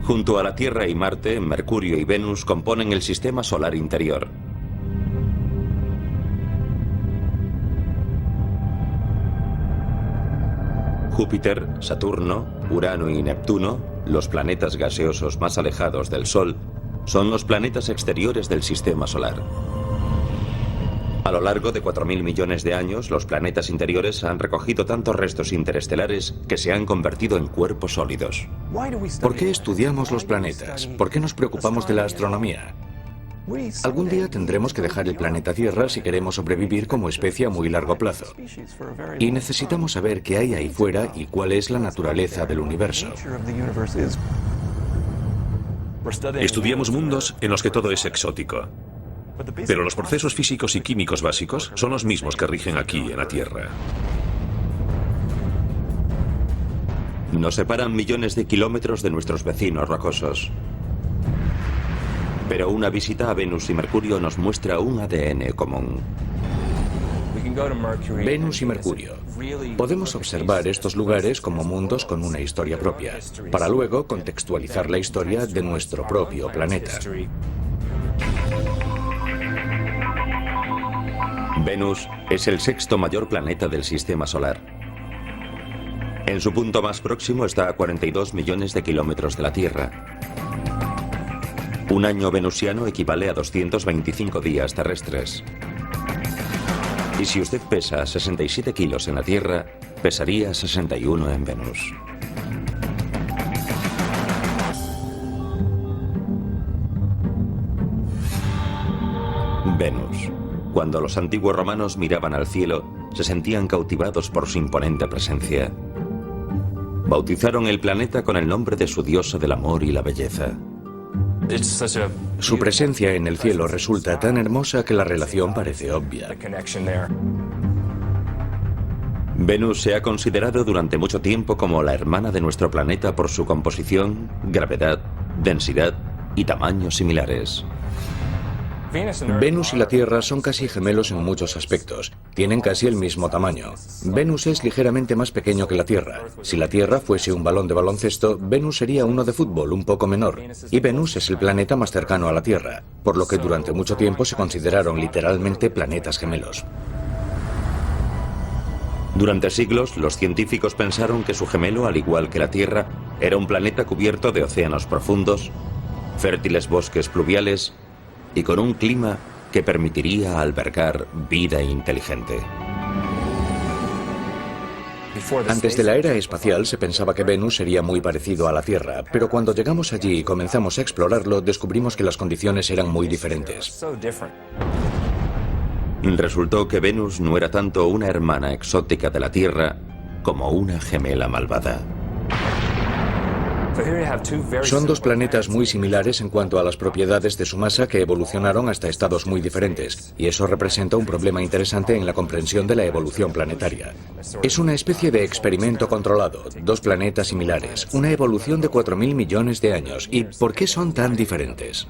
Junto a la Tierra y Marte, Mercurio y Venus componen el sistema solar interior. Júpiter, Saturno, Urano y Neptuno, los planetas gaseosos más alejados del Sol, son los planetas exteriores del sistema solar. A lo largo de 4.000 millones de años, los planetas interiores han recogido tantos restos interestelares que se han convertido en cuerpos sólidos. ¿Por qué estudiamos los planetas? ¿Por qué nos preocupamos de la astronomía? Algún día tendremos que dejar el planeta Tierra si queremos sobrevivir como especie a muy largo plazo. Y necesitamos saber qué hay ahí fuera y cuál es la naturaleza del universo. Estudiamos mundos en los que todo es exótico. Pero los procesos físicos y químicos básicos son los mismos que rigen aquí en la Tierra. Nos separan millones de kilómetros de nuestros vecinos rocosos. Pero una visita a Venus y Mercurio nos muestra un ADN común. Venus y Mercurio. Podemos observar estos lugares como mundos con una historia propia, para luego contextualizar la historia de nuestro propio planeta. Venus es el sexto mayor planeta del sistema solar. En su punto más próximo está a 42 millones de kilómetros de la Tierra. Un año venusiano equivale a 225 días terrestres. Y si usted pesa 67 kilos en la Tierra, pesaría 61 en Venus. Venus. Cuando los antiguos romanos miraban al cielo, se sentían cautivados por su imponente presencia. Bautizaron el planeta con el nombre de su diosa del amor y la belleza. Su presencia en el cielo resulta tan hermosa que la relación parece obvia. Venus se ha considerado durante mucho tiempo como la hermana de nuestro planeta por su composición, gravedad, densidad y tamaños similares. Venus y la Tierra son casi gemelos en muchos aspectos. Tienen casi el mismo tamaño. Venus es ligeramente más pequeño que la Tierra. Si la Tierra fuese un balón de baloncesto, Venus sería uno de fútbol, un poco menor. Y Venus es el planeta más cercano a la Tierra, por lo que durante mucho tiempo se consideraron literalmente planetas gemelos. Durante siglos, los científicos pensaron que su gemelo, al igual que la Tierra, era un planeta cubierto de océanos profundos, fértiles bosques pluviales y con un clima que permitiría albergar vida inteligente. Antes de la era espacial se pensaba que Venus sería muy parecido a la Tierra, pero cuando llegamos allí y comenzamos a explorarlo, descubrimos que las condiciones eran muy diferentes. Resultó que Venus no era tanto una hermana exótica de la Tierra como una gemela malvada. Son dos planetas muy similares en cuanto a las propiedades de su masa que evolucionaron hasta estados muy diferentes, y eso representa un problema interesante en la comprensión de la evolución planetaria. Es una especie de experimento controlado, dos planetas similares, una evolución de 4.000 millones de años. ¿Y por qué son tan diferentes?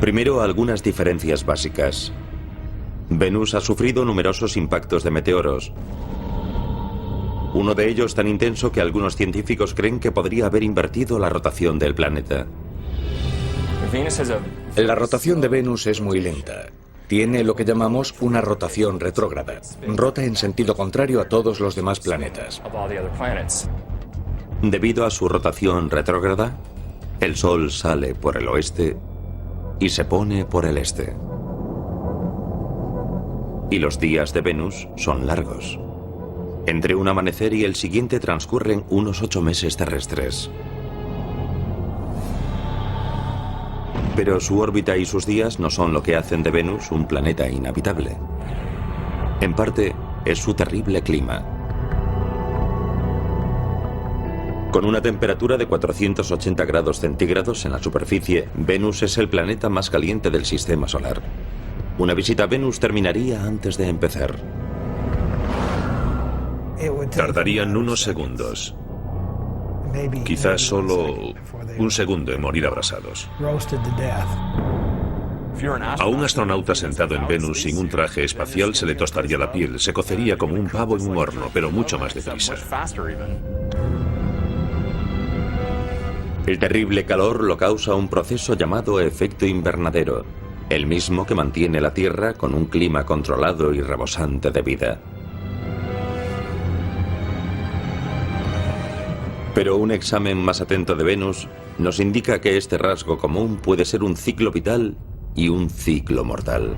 Primero, algunas diferencias básicas. Venus ha sufrido numerosos impactos de meteoros. Uno de ellos tan intenso que algunos científicos creen que podría haber invertido la rotación del planeta. La rotación de Venus es muy lenta. Tiene lo que llamamos una rotación retrógrada. Rota en sentido contrario a todos los demás planetas. Debido a su rotación retrógrada, el Sol sale por el oeste y se pone por el este. Y los días de Venus son largos. Entre un amanecer y el siguiente transcurren unos 8 meses terrestres. Pero su órbita y sus días no son lo que hacen de Venus un planeta inhabitable. En parte, es su terrible clima. Con una temperatura de 480 grados centígrados en la superficie, Venus es el planeta más caliente del sistema solar. Una visita a Venus terminaría antes de empezar. Tardarían unos segundos. Quizás solo un segundo en morir abrasados. A un astronauta sentado en Venus sin un traje espacial se le tostaría la piel, se cocería como un pavo en un horno, pero mucho más deprisa. El terrible calor lo causa un proceso llamado efecto invernadero, el mismo que mantiene la Tierra con un clima controlado y rebosante de vida. Pero un examen más atento de Venus nos indica que este rasgo común puede ser un ciclo vital y un ciclo mortal.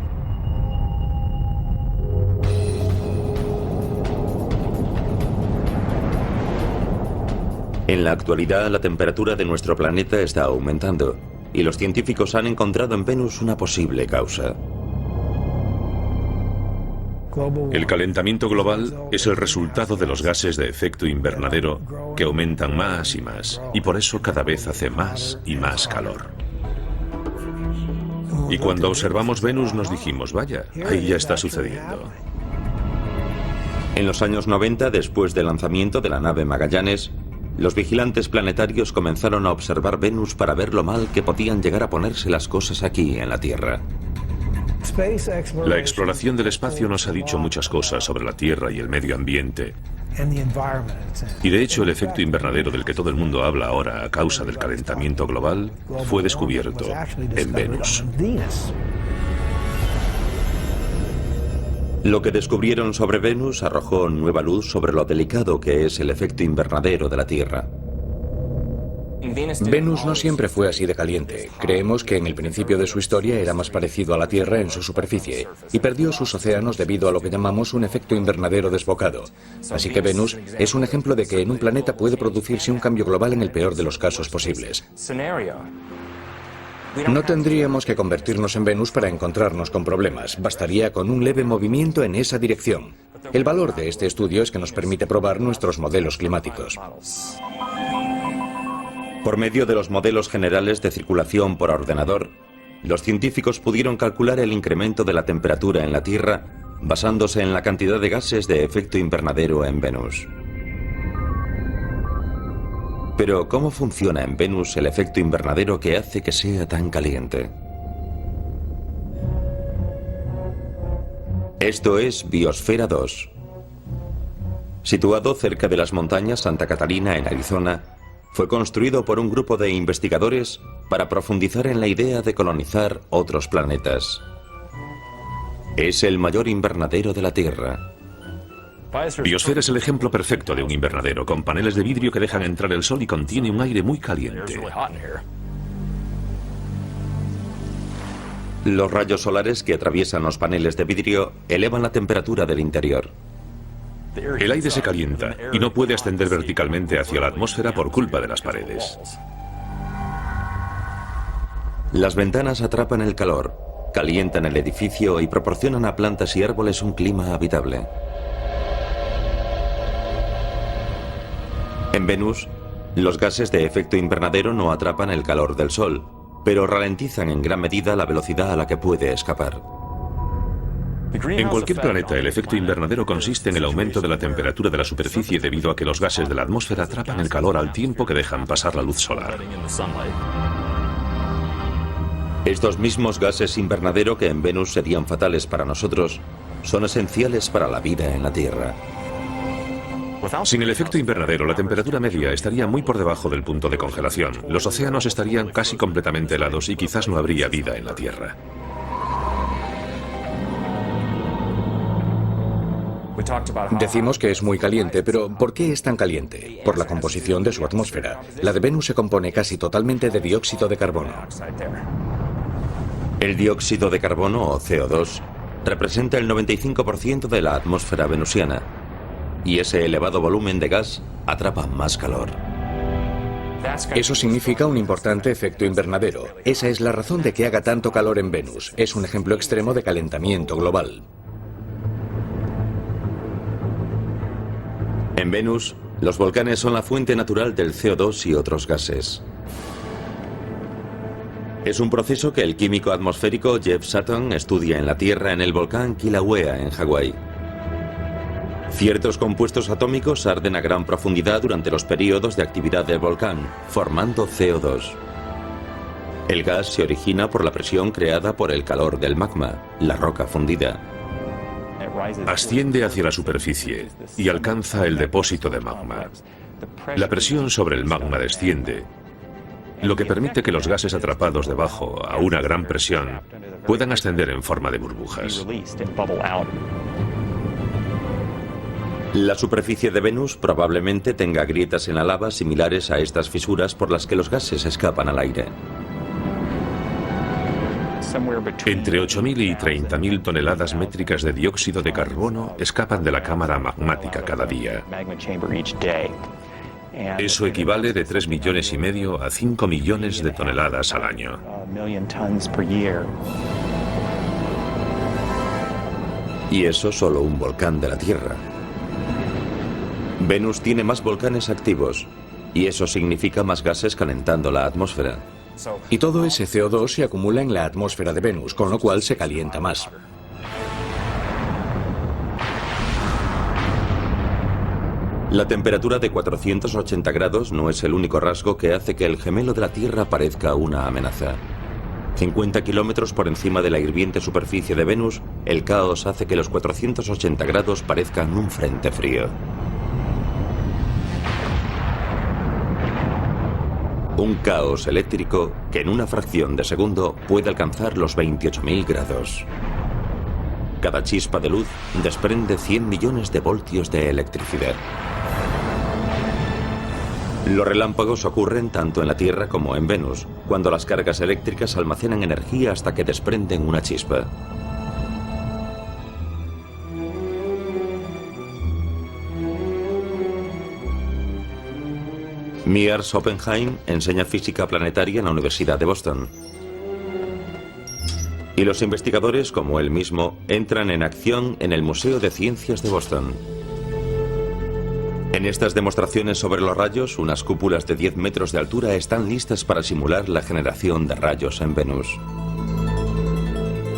En la actualidad, la temperatura de nuestro planeta está aumentando y los científicos han encontrado en Venus una posible causa. El calentamiento global es el resultado de los gases de efecto invernadero que aumentan más y más, y por eso cada vez hace más y más calor. Y cuando observamos Venus nos dijimos, vaya, ahí ya está sucediendo. En los años 90, después del lanzamiento de la nave Magallanes, los vigilantes planetarios comenzaron a observar Venus para ver lo mal que podían llegar a ponerse las cosas aquí en la Tierra. La exploración del espacio nos ha dicho muchas cosas sobre la Tierra y el medio ambiente. Y de hecho el efecto invernadero del que todo el mundo habla ahora a causa del calentamiento global fue descubierto en Venus. Lo que descubrieron sobre Venus arrojó nueva luz sobre lo delicado que es el efecto invernadero de la Tierra. Venus no siempre fue así de caliente. Creemos que en el principio de su historia era más parecido a la Tierra en su superficie y perdió sus océanos debido a lo que llamamos un efecto invernadero desbocado. Así que Venus es un ejemplo de que en un planeta puede producirse un cambio global en el peor de los casos posibles. No tendríamos que convertirnos en Venus para encontrarnos con problemas. Bastaría con un leve movimiento en esa dirección. El valor de este estudio es que nos permite probar nuestros modelos climáticos. Por medio de los modelos generales de circulación por ordenador, los científicos pudieron calcular el incremento de la temperatura en la Tierra basándose en la cantidad de gases de efecto invernadero en Venus. Pero, ¿cómo funciona en Venus el efecto invernadero que hace que sea tan caliente? Esto es Biosfera 2. Situado cerca de las montañas Santa Catarina, en Arizona, fue construido por un grupo de investigadores para profundizar en la idea de colonizar otros planetas. Es el mayor invernadero de la Tierra. Biosfera es el ejemplo perfecto de un invernadero, con paneles de vidrio que dejan entrar el sol y contiene un aire muy caliente. Los rayos solares que atraviesan los paneles de vidrio elevan la temperatura del interior. El aire se calienta y no puede ascender verticalmente hacia la atmósfera por culpa de las paredes. Las ventanas atrapan el calor, calientan el edificio y proporcionan a plantas y árboles un clima habitable. En Venus, los gases de efecto invernadero no atrapan el calor del Sol, pero ralentizan en gran medida la velocidad a la que puede escapar. En cualquier planeta, el efecto invernadero consiste en el aumento de la temperatura de la superficie debido a que los gases de la atmósfera atrapan el calor al tiempo que dejan pasar la luz solar. Estos mismos gases invernadero que en Venus serían fatales para nosotros, son esenciales para la vida en la Tierra. Sin el efecto invernadero, la temperatura media estaría muy por debajo del punto de congelación. Los océanos estarían casi completamente helados y quizás no habría vida en la Tierra. Decimos que es muy caliente, pero ¿por qué es tan caliente? Por la composición de su atmósfera. La de Venus se compone casi totalmente de dióxido de carbono. El dióxido de carbono, o CO2, representa el 95% de la atmósfera venusiana, y ese elevado volumen de gas atrapa más calor. Eso significa un importante efecto invernadero. Esa es la razón de que haga tanto calor en Venus. Es un ejemplo extremo de calentamiento global. En Venus, los volcanes son la fuente natural del CO2 y otros gases. Es un proceso que el químico atmosférico Jeff Sutton estudia en la Tierra en el volcán Kilauea, en Hawái. Ciertos compuestos atómicos arden a gran profundidad durante los periodos de actividad del volcán, formando CO2. El gas se origina por la presión creada por el calor del magma, la roca fundida. Asciende hacia la superficie y alcanza el depósito de magma. La presión sobre el magma desciende lo que permite que los gases atrapados debajo a una gran presión puedan ascender en forma de burbujas. La superficie de Venus probablemente tenga grietas en la lava similares a estas fisuras por las que los gases escapan al aire. Entre 8.000 y 30.000 toneladas métricas de dióxido de carbono escapan de la cámara magmática cada día. Eso equivale de 3,5 millones a 5 millones de toneladas al año. Y eso solo un volcán de la Tierra. Venus tiene más volcanes activos, y eso significa más gases calentando la atmósfera. Y todo ese CO2 se acumula en la atmósfera de Venus, con lo cual se calienta más. La temperatura de 480 grados no es el único rasgo que hace que el gemelo de la Tierra parezca una amenaza. 50 kilómetros por encima de la hirviente superficie de Venus, el caos hace que los 480 grados parezcan un frente frío. Un caos eléctrico que en una fracción de segundo puede alcanzar los 28.000 grados. Cada chispa de luz desprende 100 millones de voltios de electricidad. Los relámpagos ocurren tanto en la Tierra como en Venus, cuando las cargas eléctricas almacenan energía hasta que desprenden una chispa. Miers Oppenheim enseña física planetaria en la Universidad de Boston. Y los investigadores, como él mismo, entran en acción en el Museo de Ciencias de Boston. En estas demostraciones sobre los rayos, unas cúpulas de 10 metros de altura están listas para simular la generación de rayos en Venus.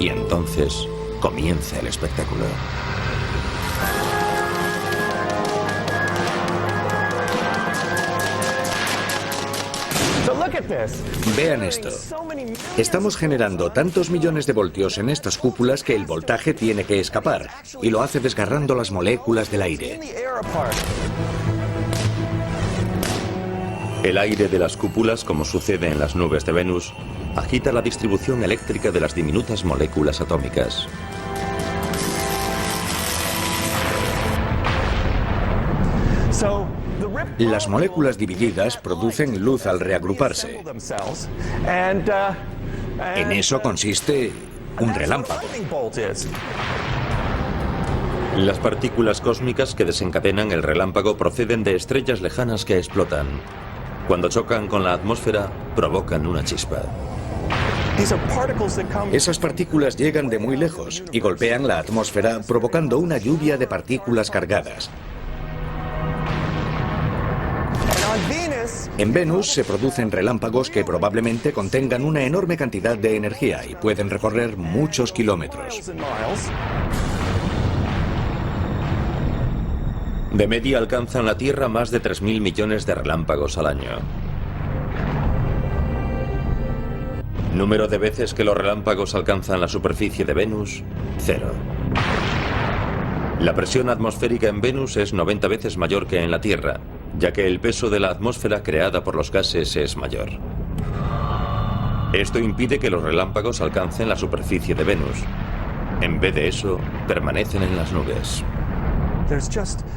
Y entonces comienza el espectáculo. Vean esto. Estamos generando tantos millones de voltios en estas cúpulas que el voltaje tiene que escapar, y lo hace desgarrando las moléculas del aire. El aire de las cúpulas, como sucede en las nubes de Venus, agita la distribución eléctrica de las diminutas moléculas atómicas. Las moléculas divididas producen luz al reagruparse. En eso consiste un relámpago. Las partículas cósmicas que desencadenan el relámpago proceden de estrellas lejanas que explotan. Cuando chocan con la atmósfera, provocan una chispa. Esas partículas llegan de muy lejos y golpean la atmósfera, provocando una lluvia de partículas cargadas. En Venus se producen relámpagos que probablemente contengan una enorme cantidad de energía y pueden recorrer muchos kilómetros. De media alcanzan la Tierra más de 3.000 millones de relámpagos al año. Número de veces que los relámpagos alcanzan la superficie de Venus, 0. La presión atmosférica en Venus es 90 veces mayor que en la Tierra, ya que el peso de la atmósfera creada por los gases es mayor. Esto impide que los relámpagos alcancen la superficie de Venus. En vez de eso, permanecen en las nubes.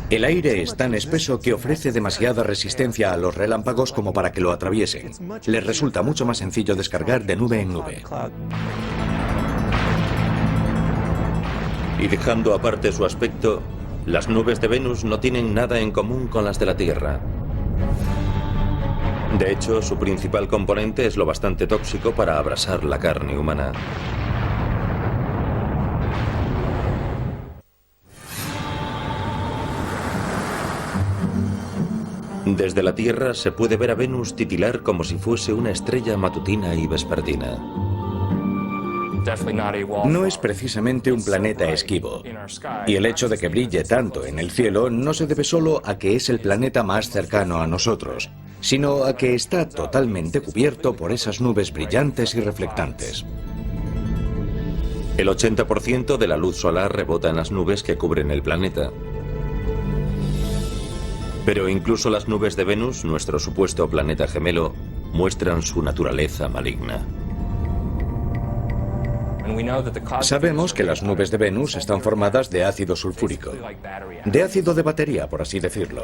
El aire es tan espeso que ofrece demasiada resistencia a los relámpagos como para que lo atraviesen. Les resulta mucho más sencillo descargar de nube en nube. Y dejando aparte su aspecto, las nubes de Venus no tienen nada en común con las de la Tierra. De hecho, su principal componente es lo bastante tóxico para abrasar la carne humana. Desde la Tierra se puede ver a Venus titilar como si fuese una estrella matutina y vespertina. No es precisamente un planeta esquivo, y el hecho de que brille tanto en el cielo no se debe solo a que es el planeta más cercano a nosotros, sino a que está totalmente cubierto por esas nubes brillantes y reflectantes. El 80% de la luz solar rebota en las nubes que cubren el planeta. Pero incluso las nubes de Venus, nuestro supuesto planeta gemelo, muestran su naturaleza maligna. Sabemos que las nubes de Venus están formadas de ácido sulfúrico, de ácido de batería, por así decirlo.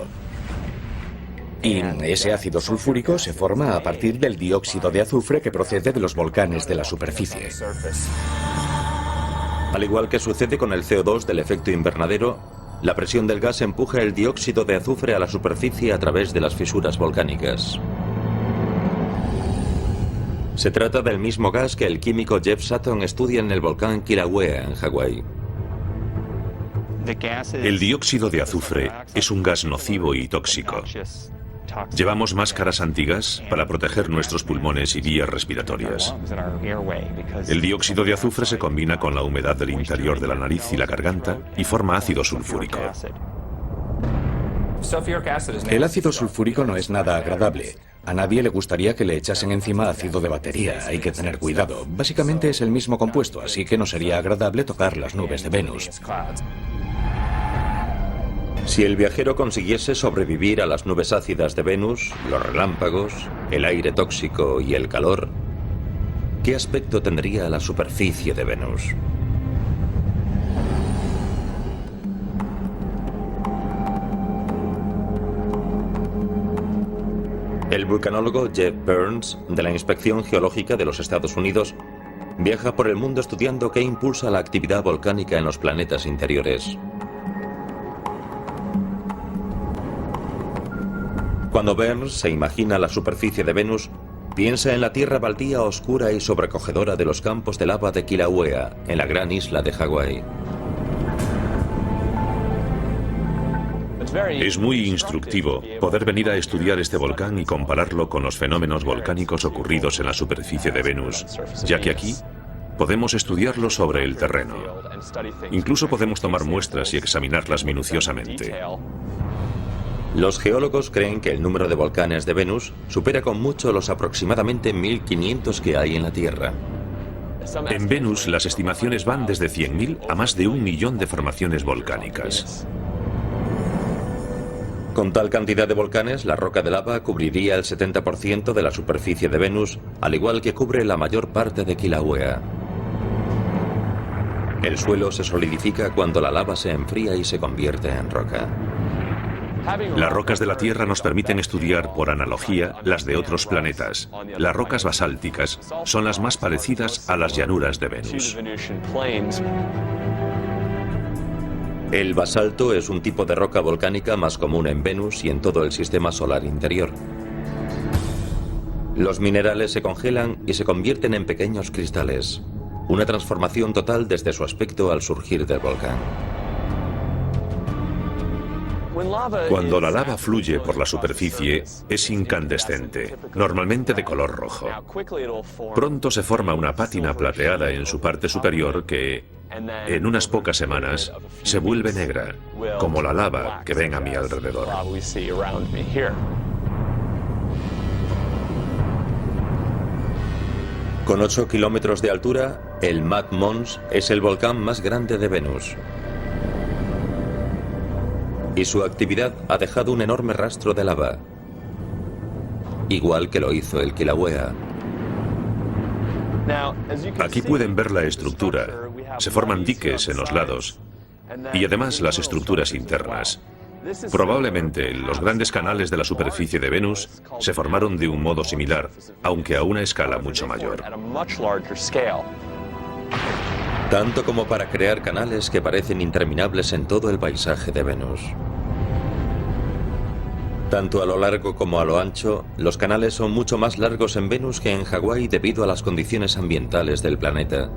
Y ese ácido sulfúrico se forma a partir del dióxido de azufre que procede de los volcanes de la superficie. Al igual que sucede con el CO2 del efecto invernadero, la presión del gas empuja el dióxido de azufre a la superficie a través de las fisuras volcánicas. Se trata del mismo gas que el químico Jeff Sutton estudia en el volcán Kilauea, en Hawái. El dióxido de azufre es un gas nocivo y tóxico. Llevamos máscaras antigas para proteger nuestros pulmones y vías respiratorias. El dióxido de azufre se combina con la humedad del interior de la nariz y la garganta y forma ácido sulfúrico. El ácido sulfúrico no es nada agradable. A nadie le gustaría que le echasen encima ácido de batería. Hay que tener cuidado. Básicamente es el mismo compuesto, así que no sería agradable tocar las nubes de Venus. Si el viajero consiguiese sobrevivir a las nubes ácidas de Venus, los relámpagos, el aire tóxico y el calor, ¿qué aspecto tendría la superficie de Venus? El vulcanólogo Jeff Burns, de la Inspección Geológica de los Estados Unidos, viaja por el mundo estudiando qué impulsa la actividad volcánica en los planetas interiores. Cuando Burns se imagina la superficie de Venus, piensa en la tierra baldía oscura y sobrecogedora de los campos de lava de Kilauea, en la gran isla de Hawái. Es muy instructivo poder venir a estudiar este volcán y compararlo con los fenómenos volcánicos ocurridos en la superficie de Venus, ya que aquí podemos estudiarlo sobre el terreno. Incluso podemos tomar muestras y examinarlas minuciosamente. Los geólogos creen que el número de volcanes de Venus supera con mucho los aproximadamente 1500 que hay en la Tierra. En Venus las estimaciones van desde 100.000 a más de 1 millón de formaciones volcánicas. Con tal cantidad de volcanes, la roca de lava cubriría el 70% de la superficie de Venus, al igual que cubre la mayor parte de Kilauea. El suelo se solidifica cuando la lava se enfría y se convierte en roca. Las rocas de la Tierra nos permiten estudiar, por analogía, las de otros planetas. Las rocas basálticas son las más parecidas a las llanuras de Venus. El basalto es un tipo de roca volcánica más común en Venus y en todo el sistema solar interior. Los minerales se congelan y se convierten en pequeños cristales. Una transformación total desde su aspecto al surgir del volcán. Cuando la lava fluye por la superficie, es incandescente, normalmente de color rojo. Pronto se forma una pátina plateada en su parte superior que, en unas pocas semanas, se vuelve negra, como la lava que ven a mi alrededor. Con 8 kilómetros de altura, el Mad Mons es el volcán más grande de Venus. Y su actividad ha dejado un enorme rastro de lava, igual que lo hizo el Kilauea. Aquí pueden ver la estructura. Se forman diques en los lados y además las estructuras internas. Probablemente los grandes canales de la superficie de Venus se formaron de un modo similar, aunque a una escala mucho mayor. Tanto como para crear canales que parecen interminables en todo el paisaje de Venus. Tanto a lo largo como a lo ancho, los canales son mucho más largos en Venus que en Hawái debido a las condiciones ambientales del planeta.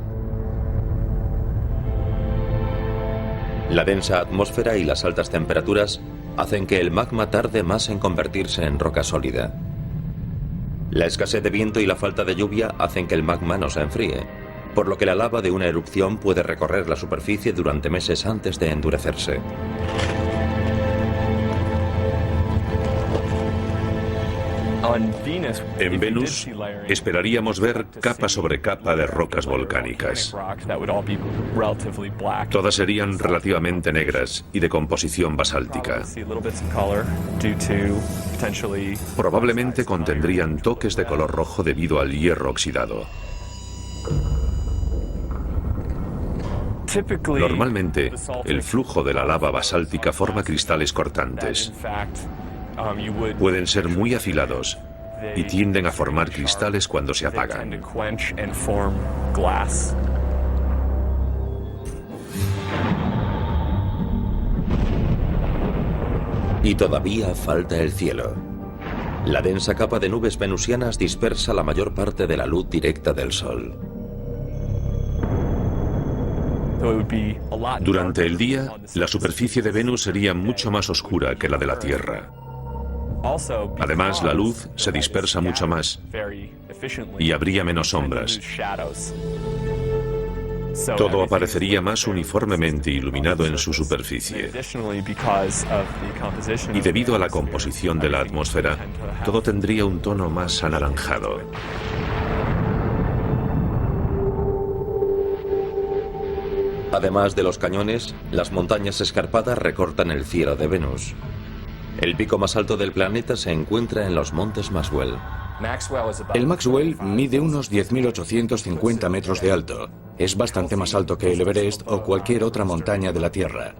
La densa atmósfera y las altas temperaturas hacen que el magma tarde más en convertirse en roca sólida. La escasez de viento y la falta de lluvia hacen que el magma no se enfríe, por lo que la lava de una erupción puede recorrer la superficie durante meses antes de endurecerse. En Venus esperaríamos ver capa sobre capa de rocas volcánicas. Todas serían relativamente negras y de composición basáltica. Probablemente contendrían toques de color rojo debido al hierro oxidado. Normalmente, el flujo de la lava basáltica forma cristales cortantes. Pueden ser muy afilados y tienden a formar cristales cuando se apagan. Y todavía falta el cielo. La densa capa de nubes venusianas dispersa la mayor parte de la luz directa del Sol. Durante el día, la superficie de Venus sería mucho más oscura que la de la Tierra. Además, la luz se dispersa mucho más y habría menos sombras. Todo aparecería más uniformemente iluminado en su superficie. Y debido a la composición de la atmósfera, todo tendría un tono más anaranjado. Además de los cañones, las montañas escarpadas recortan el cielo de Venus. El pico más alto del planeta se encuentra en los montes Maxwell. El Maxwell mide unos 10.850 metros de alto. Es bastante más alto que el Everest o cualquier otra montaña de la Tierra.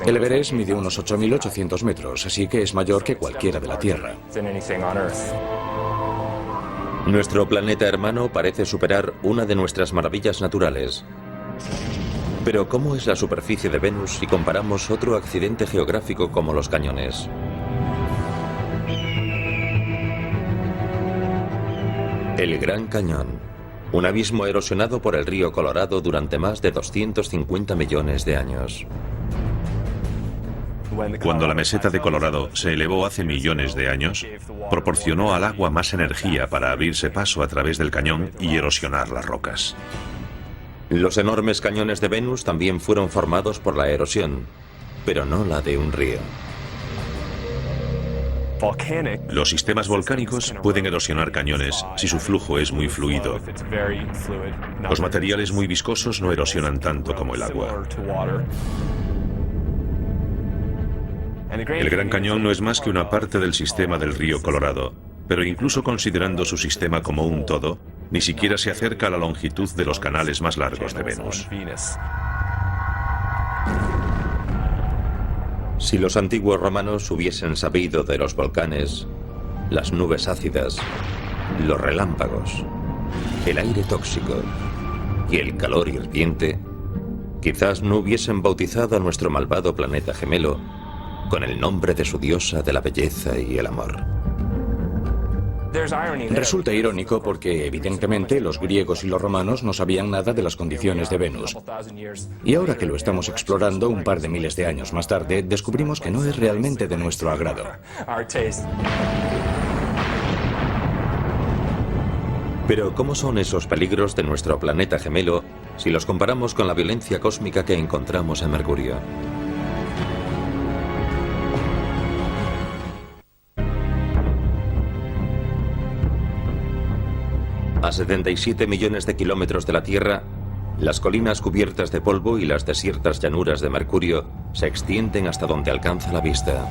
El Everest mide unos 8.800 metros, así que es mayor que cualquiera de la Tierra. Nuestro planeta hermano parece superar una de nuestras maravillas naturales. Pero ¿cómo es la superficie de Venus si comparamos otro accidente geográfico como los cañones? El Gran Cañón, un abismo erosionado por el río Colorado durante más de 250 millones de años. Cuando la meseta de Colorado se elevó hace millones de años, proporcionó al agua más energía para abrirse paso a través del cañón y erosionar las rocas. Los enormes cañones de Venus también fueron formados por la erosión, pero no la de un río. Los sistemas volcánicos pueden erosionar cañones si su flujo es muy fluido. Los materiales muy viscosos no erosionan tanto como el agua. El Gran Cañón no es más que una parte del sistema del río Colorado, pero incluso considerando su sistema como un todo, ni siquiera se acerca a la longitud de los canales más largos de Venus. Si los antiguos romanos hubiesen sabido de los volcanes, las nubes ácidas, los relámpagos, el aire tóxico y el calor hirviente, quizás no hubiesen bautizado a nuestro malvado planeta gemelo con el nombre de su diosa de la belleza y el amor. Resulta irónico porque, evidentemente, los griegos y los romanos no sabían nada de las condiciones de Venus. Y ahora que lo estamos explorando un par de miles de años más tarde, descubrimos que no es realmente de nuestro agrado. Pero ¿cómo son esos peligros de nuestro planeta gemelo si los comparamos con la violencia cósmica que encontramos en Mercurio? A 77 millones de kilómetros de la Tierra, las colinas cubiertas de polvo y las desiertas llanuras de Mercurio se extienden hasta donde alcanza la vista.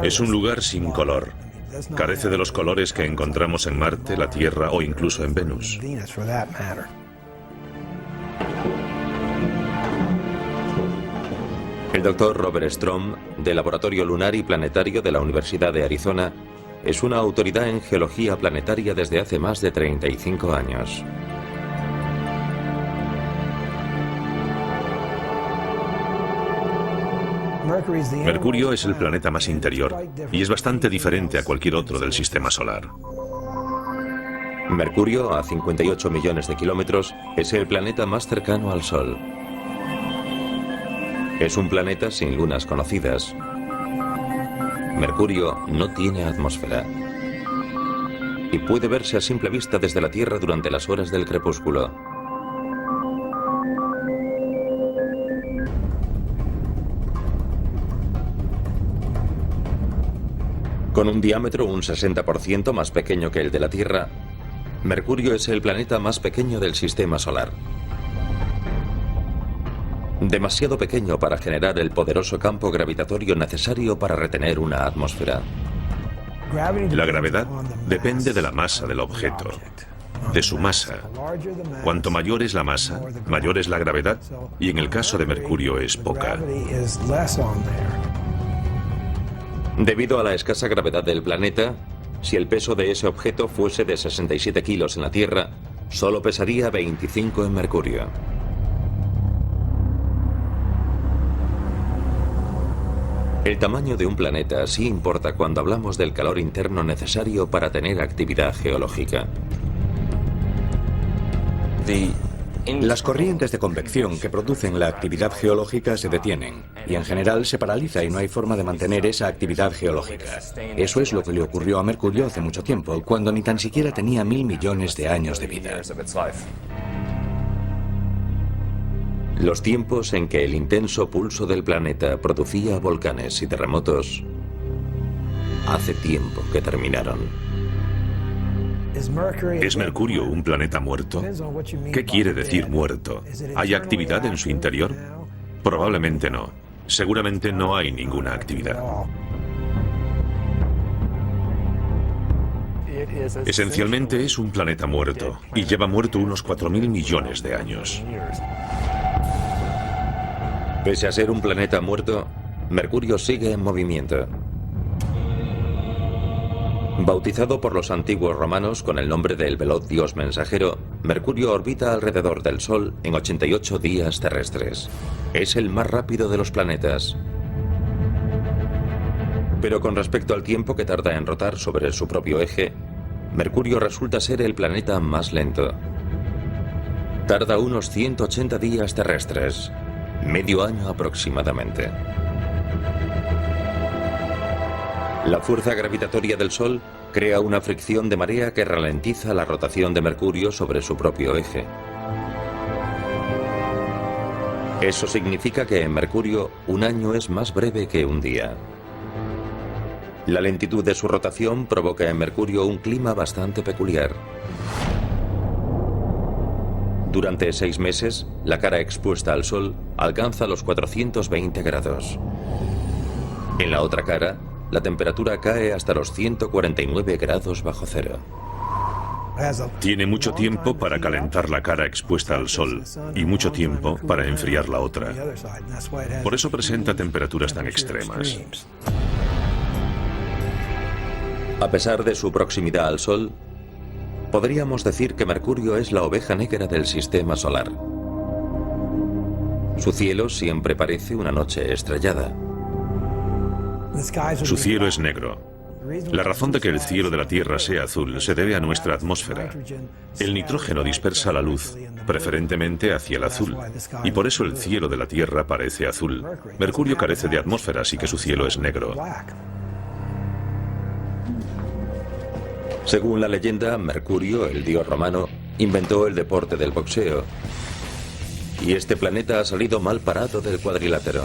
Es un lugar sin color. Carece de los colores que encontramos en Marte, la Tierra o incluso en Venus. El doctor Robert Strom, del Laboratorio Lunar y Planetario de la Universidad de Arizona, es una autoridad en geología planetaria desde hace más de 35 años. Mercurio es el planeta más interior y es bastante diferente a cualquier otro del sistema solar. Mercurio, a 58 millones de kilómetros, es el planeta más cercano al Sol. Es un planeta sin lunas conocidas. Mercurio no tiene atmósfera y puede verse a simple vista desde la Tierra durante las horas del crepúsculo. Con un diámetro un 60% más pequeño que el de la Tierra, Mercurio es el planeta más pequeño del sistema solar. Demasiado pequeño para generar el poderoso campo gravitatorio necesario para retener una atmósfera. La gravedad depende de la masa del objeto, de su masa. Cuanto mayor es la masa, mayor es la gravedad, y en el caso de Mercurio es poca. Debido a la escasa gravedad del planeta, si el peso de ese objeto fuese de 67 kilos en la Tierra, solo pesaría 25 en Mercurio. El tamaño de un planeta sí importa cuando hablamos del calor interno necesario para tener actividad geológica. Las corrientes de convección que producen la actividad geológica se detienen y en general se paraliza y no hay forma de mantener esa actividad geológica. Eso es lo que le ocurrió a Mercurio hace mucho tiempo, cuando ni tan siquiera tenía 1000 millones de años de vida. Los tiempos en que el intenso pulso del planeta producía volcanes y terremotos hace tiempo que terminaron. ¿Es Mercurio un planeta muerto? ¿Qué quiere decir muerto? ¿Hay actividad en su interior? Probablemente no. Seguramente no hay ninguna actividad. Esencialmente es un planeta muerto y lleva muerto unos 4.000 millones de años. Pese a ser un planeta muerto, Mercurio sigue en movimiento. Bautizado por los antiguos romanos con el nombre del veloz dios mensajero, Mercurio orbita alrededor del Sol en 88 días terrestres. Es el más rápido de los planetas. Pero con respecto al tiempo que tarda en rotar sobre su propio eje, Mercurio resulta ser el planeta más lento. Tarda unos 180 días terrestres, medio año aproximadamente. La fuerza gravitatoria del Sol crea una fricción de marea que ralentiza la rotación de Mercurio sobre su propio eje. Eso significa que en Mercurio un año es más breve que un día. La lentitud de su rotación provoca en Mercurio un clima bastante peculiar. Durante 6 meses, la cara expuesta al Sol alcanza los 420 grados. En la otra cara, la temperatura cae hasta los 149 grados bajo cero. Tiene mucho tiempo para calentar la cara expuesta al Sol y mucho tiempo para enfriar la otra. Por eso presenta temperaturas tan extremas. A pesar de su proximidad al Sol, podríamos decir que Mercurio es la oveja negra del sistema solar. Su cielo siempre parece una noche estrellada. Su cielo es negro. La razón de que el cielo de la Tierra sea azul se debe a nuestra atmósfera. El nitrógeno dispersa la luz, preferentemente hacia el azul, y por eso el cielo de la Tierra parece azul. Mercurio carece de atmósfera, así que su cielo es negro. Según la leyenda, Mercurio, el dios romano, inventó el deporte del boxeo. Y este planeta ha salido mal parado del cuadrilátero.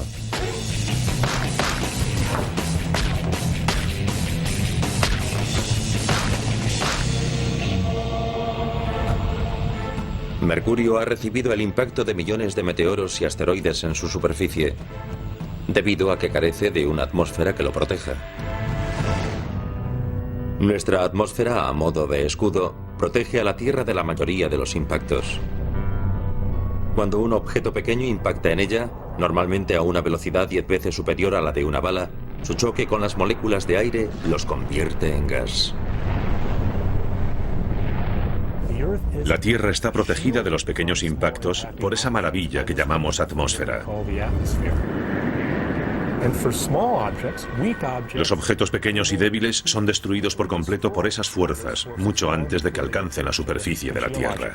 Mercurio ha recibido el impacto de millones de meteoros y asteroides en su superficie, debido a que carece de una atmósfera que lo proteja. Nuestra atmósfera, a modo de escudo, protege a la Tierra de la mayoría de los impactos. Cuando un objeto pequeño impacta en ella, normalmente a una velocidad 10 veces superior a la de una bala, su choque con las moléculas de aire los convierte en gas. La Tierra está protegida de los pequeños impactos por esa maravilla que llamamos atmósfera. Los objetos pequeños y débiles son destruidos por completo por esas fuerzas, mucho antes de que alcancen la superficie de la Tierra.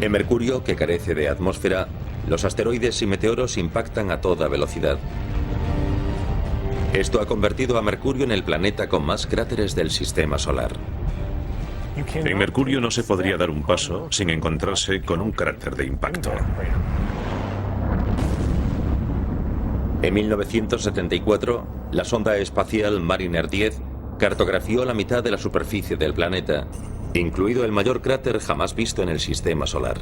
En Mercurio, que carece de atmósfera, los asteroides y meteoros impactan a toda velocidad. Esto ha convertido a Mercurio en el planeta con más cráteres del sistema solar. En Mercurio no se podría dar un paso sin encontrarse con un cráter de impacto. En 1974, la sonda espacial Mariner 10 cartografió la mitad de la superficie del planeta, incluido el mayor cráter jamás visto en el sistema solar.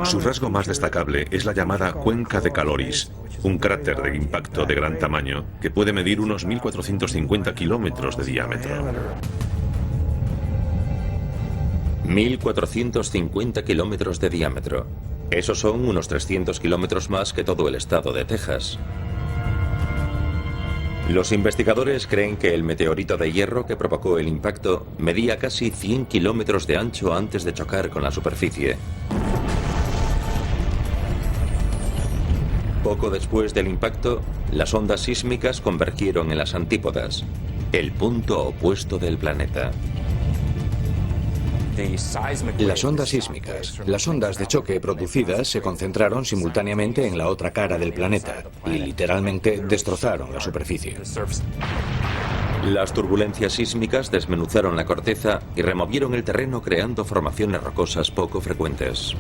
Su rasgo más destacable es la llamada Cuenca de Caloris, un cráter de impacto de gran tamaño que puede medir unos 1.450 kilómetros de diámetro. 1.450 kilómetros de diámetro. Esos son unos 300 kilómetros más que todo el estado de Texas. Los investigadores creen que el meteorito de hierro que provocó el impacto medía casi 100 kilómetros de ancho antes de chocar con la superficie. Poco después del impacto, las ondas sísmicas convergieron en las antípodas, el punto opuesto del planeta. Las ondas sísmicas, las ondas de choque producidas se concentraron simultáneamente en la otra cara del planeta y literalmente destrozaron la superficie. Las turbulencias sísmicas desmenuzaron la corteza y removieron el terreno creando formaciones rocosas poco frecuentes.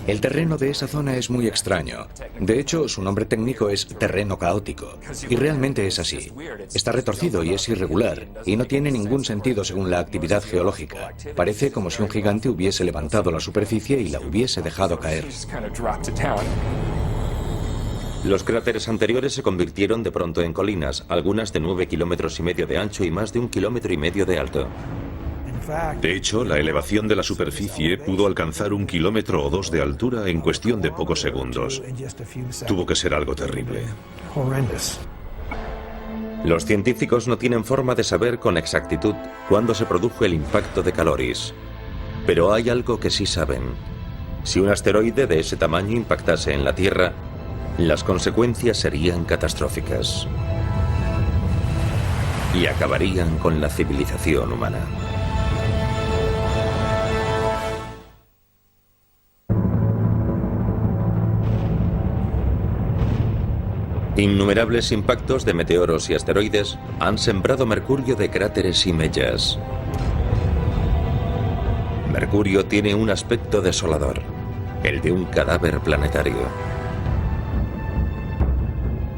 El terreno de esa zona es muy extraño. De hecho, su nombre técnico es terreno caótico. Y realmente es así. Está retorcido y es irregular, y no tiene ningún sentido según la actividad geológica. Parece como si un gigante hubiese levantado la superficie y la hubiese dejado caer. Los cráteres anteriores se convirtieron de pronto en colinas, algunas de 9,5 kilómetros de ancho y más de 1,5 kilómetros de alto. De hecho, la elevación de la superficie pudo alcanzar 1 kilómetro o 2 de altura en cuestión de pocos segundos. Tuvo que ser algo terrible. Los científicos no tienen forma de saber con exactitud cuándo se produjo el impacto de Caloris. Pero hay algo que sí saben. Si un asteroide de ese tamaño impactase en la Tierra, las consecuencias serían catastróficas y acabarían con la civilización humana. Innumerables impactos de meteoros y asteroides han sembrado Mercurio de cráteres y mellas. Mercurio tiene un aspecto desolador, el de un cadáver planetario.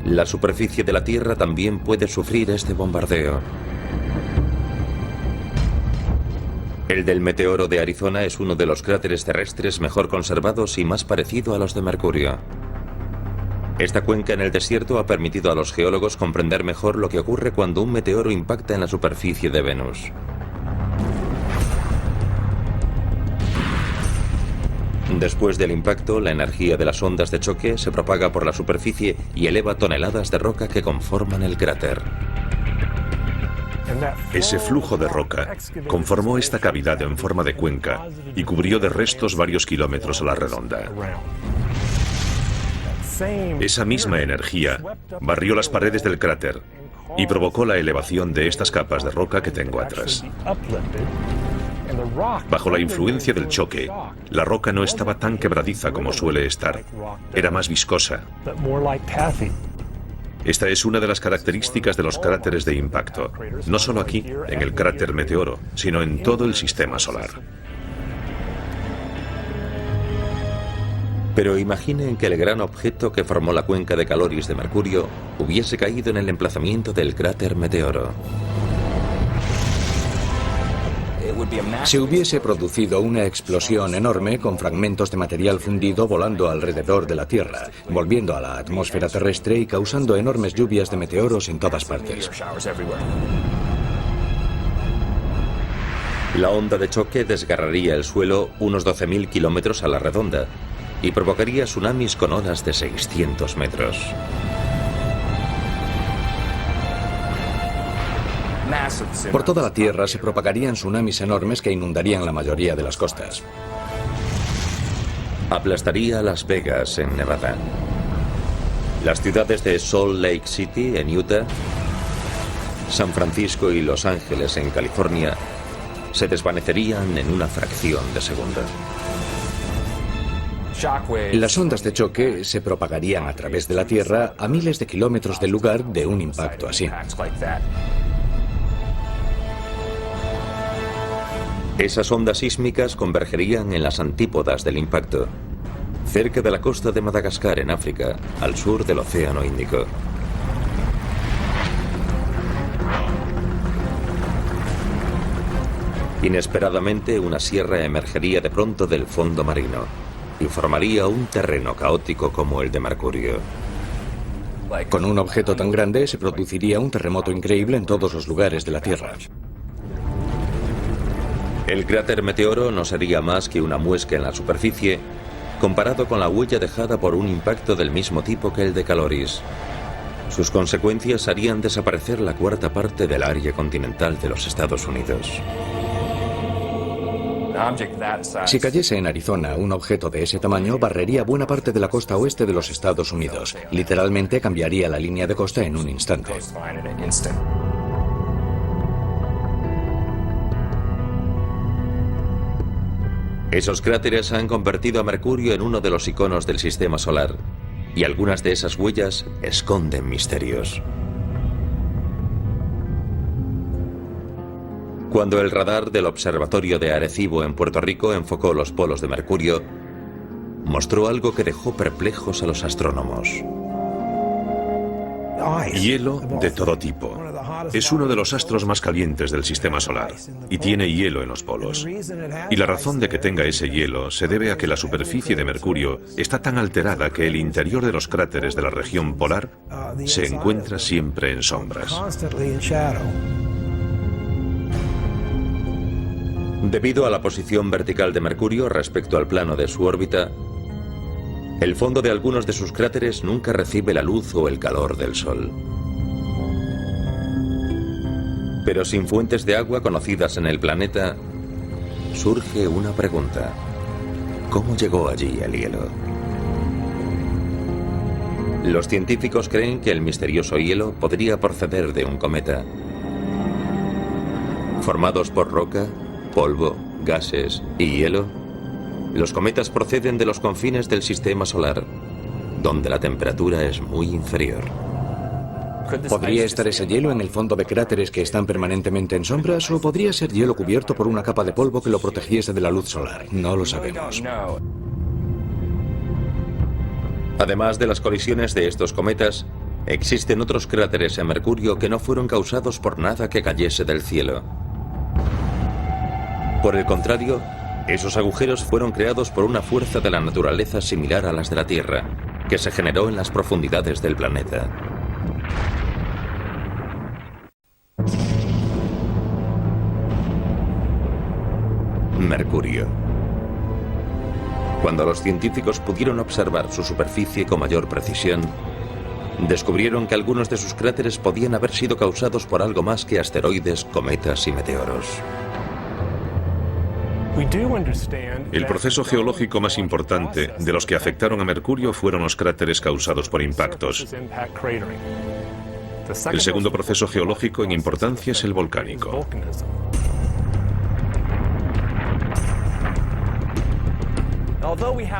La superficie de la Tierra también puede sufrir este bombardeo. El del meteoro de Arizona es uno de los cráteres terrestres mejor conservados y más parecido a los de Mercurio. Esta cuenca en el desierto ha permitido a los geólogos comprender mejor lo que ocurre cuando un meteoro impacta en la superficie de Venus. Después del impacto, la energía de las ondas de choque se propaga por la superficie y eleva toneladas de roca que conforman el cráter. Ese flujo de roca conformó esta cavidad en forma de cuenca y cubrió de restos varios kilómetros a la redonda. Esa misma energía barrió las paredes del cráter y provocó la elevación de estas capas de roca que tengo atrás. Bajo la influencia del choque, la roca no estaba tan quebradiza como suele estar. Era más viscosa. Esta es una de las características de los cráteres de impacto, no solo aquí, en el cráter Meteoro, sino en todo el sistema solar. Pero imaginen que el gran objeto que formó la cuenca de Caloris de Mercurio hubiese caído en el emplazamiento del cráter Meteoro. Se hubiese producido una explosión enorme con fragmentos de material fundido volando alrededor de la Tierra, volviendo a la atmósfera terrestre y causando enormes lluvias de meteoros en todas partes. La onda de choque desgarraría el suelo unos 12.000 kilómetros a la redonda y provocaría tsunamis con olas de 600 metros. Por toda la Tierra se propagarían tsunamis enormes que inundarían la mayoría de las costas. Aplastaría a Las Vegas, en Nevada. Las ciudades de Salt Lake City, en Utah, San Francisco y Los Ángeles, en California, se desvanecerían en una fracción de segundo. Las ondas de choque se propagarían a través de la Tierra a miles de kilómetros del lugar de un impacto así. Esas ondas sísmicas convergerían en las antípodas del impacto, cerca de la costa de Madagascar, en África, al sur del Océano Índico. Inesperadamente, una sierra emergería de pronto del fondo marino y formaría un terreno caótico como el de Mercurio. Con un objeto tan grande se produciría un terremoto increíble en todos los lugares de la Tierra. El cráter Meteoro no sería más que una muesca en la superficie comparado con la huella dejada por un impacto del mismo tipo que el de Caloris. Sus consecuencias harían desaparecer la cuarta parte del área continental de los Estados Unidos. Si cayese en Arizona, un objeto de ese tamaño barrería buena parte de la costa oeste de los Estados Unidos. Literalmente cambiaría la línea de costa en un instante. Esos cráteres han convertido a Mercurio en uno de los iconos del sistema solar, y algunas de esas huellas esconden misterios. Cuando el radar del Observatorio de Arecibo en Puerto Rico enfocó los polos de Mercurio, mostró algo que dejó perplejos a los astrónomos. Hielo de todo tipo. Es uno de los astros más calientes del sistema solar y tiene hielo en los polos. Y la razón de que tenga ese hielo se debe a que la superficie de Mercurio está tan alterada que el interior de los cráteres de la región polar se encuentra siempre en sombras. Debido a la posición vertical de Mercurio respecto al plano de su órbita, el fondo de algunos de sus cráteres nunca recibe la luz o el calor del Sol. Pero sin fuentes de agua conocidas en el planeta, surge una pregunta. ¿Cómo llegó allí el hielo? Los científicos creen que el misterioso hielo podría proceder de un cometa. Formados por roca, polvo, gases y hielo, los cometas proceden de los confines del sistema solar, donde la temperatura es muy inferior. ¿Podría estar ese hielo en el fondo de cráteres que están permanentemente en sombras o podría ser hielo cubierto por una capa de polvo que lo protegiese de la luz solar? No lo sabemos. Además de las colisiones de estos cometas, existen otros cráteres en Mercurio que no fueron causados por nada que cayese del cielo. Por el contrario, esos agujeros fueron creados por una fuerza de la naturaleza similar a las de la Tierra, que se generó en las profundidades del planeta. Mercurio. Cuando los científicos pudieron observar su superficie con mayor precisión, descubrieron que algunos de sus cráteres podían haber sido causados por algo más que asteroides, cometas y meteoros. El proceso geológico más importante de los que afectaron a Mercurio fueron los cráteres causados por impactos. El segundo proceso geológico en importancia es el volcánico.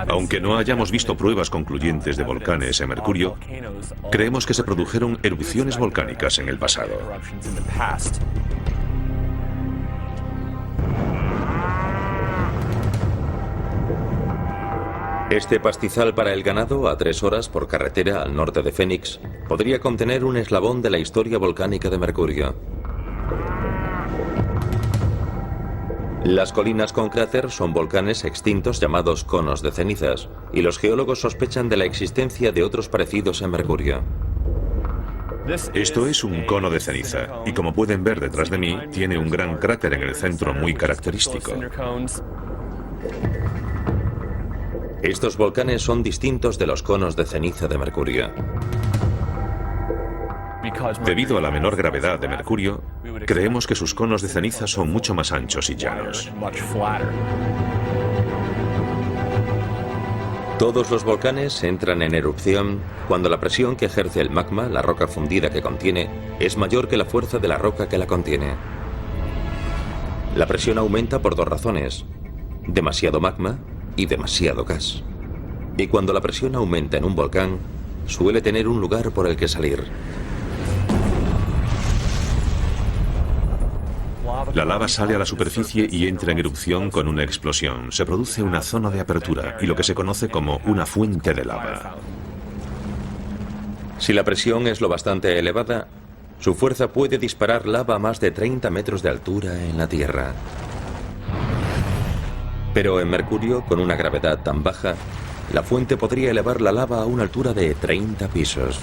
Aunque no hayamos visto pruebas concluyentes de volcanes en Mercurio, creemos que se produjeron erupciones volcánicas en el pasado. Este pastizal para el ganado, a 3 horas por carretera al norte de Phoenix, podría contener un eslabón de la historia volcánica de Mercurio. Las colinas con cráter son volcanes extintos llamados conos de cenizas, y los geólogos sospechan de la existencia de otros parecidos en Mercurio. Esto es un cono de ceniza, y como pueden ver detrás de mí, tiene un gran cráter en el centro muy característico. Estos volcanes son distintos de los conos de ceniza de Mercurio. Debido a la menor gravedad de Mercurio, creemos que sus conos de ceniza son mucho más anchos y llanos. Todos los volcanes entran en erupción cuando la presión que ejerce el magma, la roca fundida que contiene, es mayor que la fuerza de la roca que la contiene. La presión aumenta por 2 razones: demasiado magma y demasiado gas. Y cuando la presión aumenta en un volcán, suele tener un lugar por el que salir. La lava sale a la superficie y entra en erupción con una explosión. Se produce una zona de apertura y lo que se conoce como una fuente de lava. Si la presión es lo bastante elevada, su fuerza puede disparar lava a más de 30 metros de altura en la Tierra. Pero en Mercurio, con una gravedad tan baja, la fuente podría elevar la lava a una altura de 30 pisos.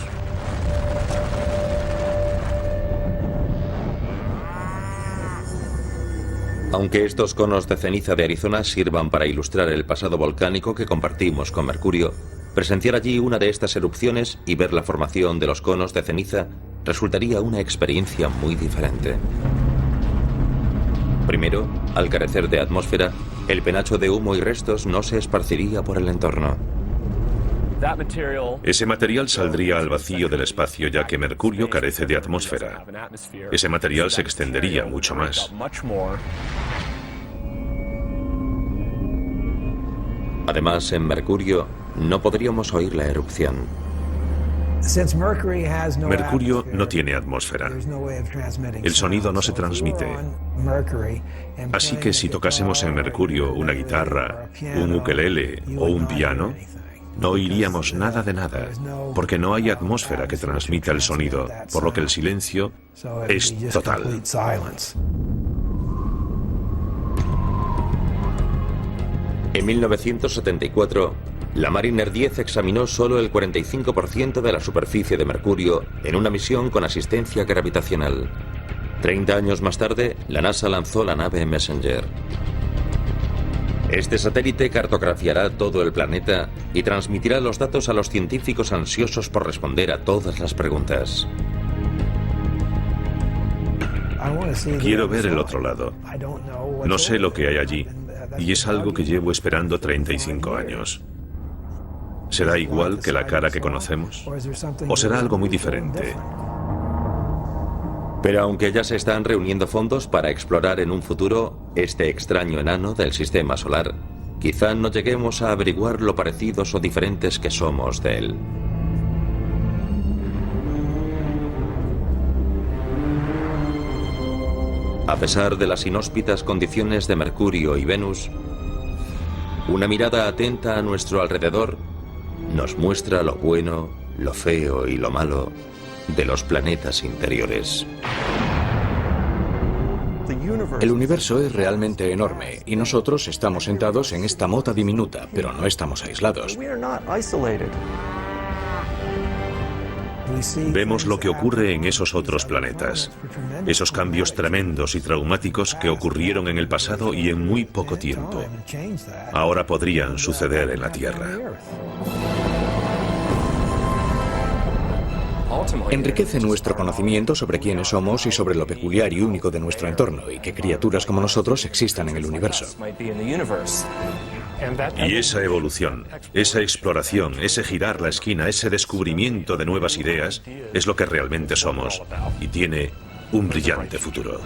Aunque estos conos de ceniza de Arizona sirvan para ilustrar el pasado volcánico que compartimos con Mercurio, presenciar allí una de estas erupciones y ver la formación de los conos de ceniza resultaría una experiencia muy diferente. Primero, al carecer de atmósfera, el penacho de humo y restos no se esparciría por el entorno. Ese material saldría al vacío del espacio ya que Mercurio carece de atmósfera. Ese material se extendería mucho más. Además, en Mercurio no podríamos oír la erupción. Mercurio no tiene atmósfera. El sonido no se transmite. Así que si tocásemos en Mercurio una guitarra, un ukelele o un piano, no oiríamos nada de nada, porque no hay atmósfera que transmita el sonido, por lo que el silencio es total. En 1974, la Mariner 10 examinó solo el 45% de la superficie de Mercurio en una misión con asistencia gravitacional. 30 años más tarde, la NASA lanzó la nave Messenger. Este satélite cartografiará todo el planeta y transmitirá los datos a los científicos ansiosos por responder a todas las preguntas. Quiero ver el otro lado. No sé lo que hay allí, y es algo que llevo esperando 35 años. ¿Será igual que la cara que conocemos? ¿O será algo muy diferente? Pero aunque ya se están reuniendo fondos para explorar en un futuro este extraño enano del sistema solar, quizá no lleguemos a averiguar lo parecidos o diferentes que somos de él. A pesar de las inhóspitas condiciones de Mercurio y Venus, una mirada atenta a nuestro alrededor nos muestra lo bueno, lo feo y lo malo de los planetas interiores. El universo es realmente enorme y nosotros estamos sentados en esta mota diminuta, pero no estamos aislados. Vemos lo que ocurre en esos otros planetas, esos cambios tremendos y traumáticos que ocurrieron en el pasado y en muy poco tiempo. Ahora podrían suceder en la Tierra. Enriquece nuestro conocimiento sobre quiénes somos y sobre lo peculiar y único de nuestro entorno y que criaturas como nosotros existan en el universo. Y esa evolución, esa exploración, ese girar la esquina, ese descubrimiento de nuevas ideas es lo que realmente somos y tiene un brillante futuro.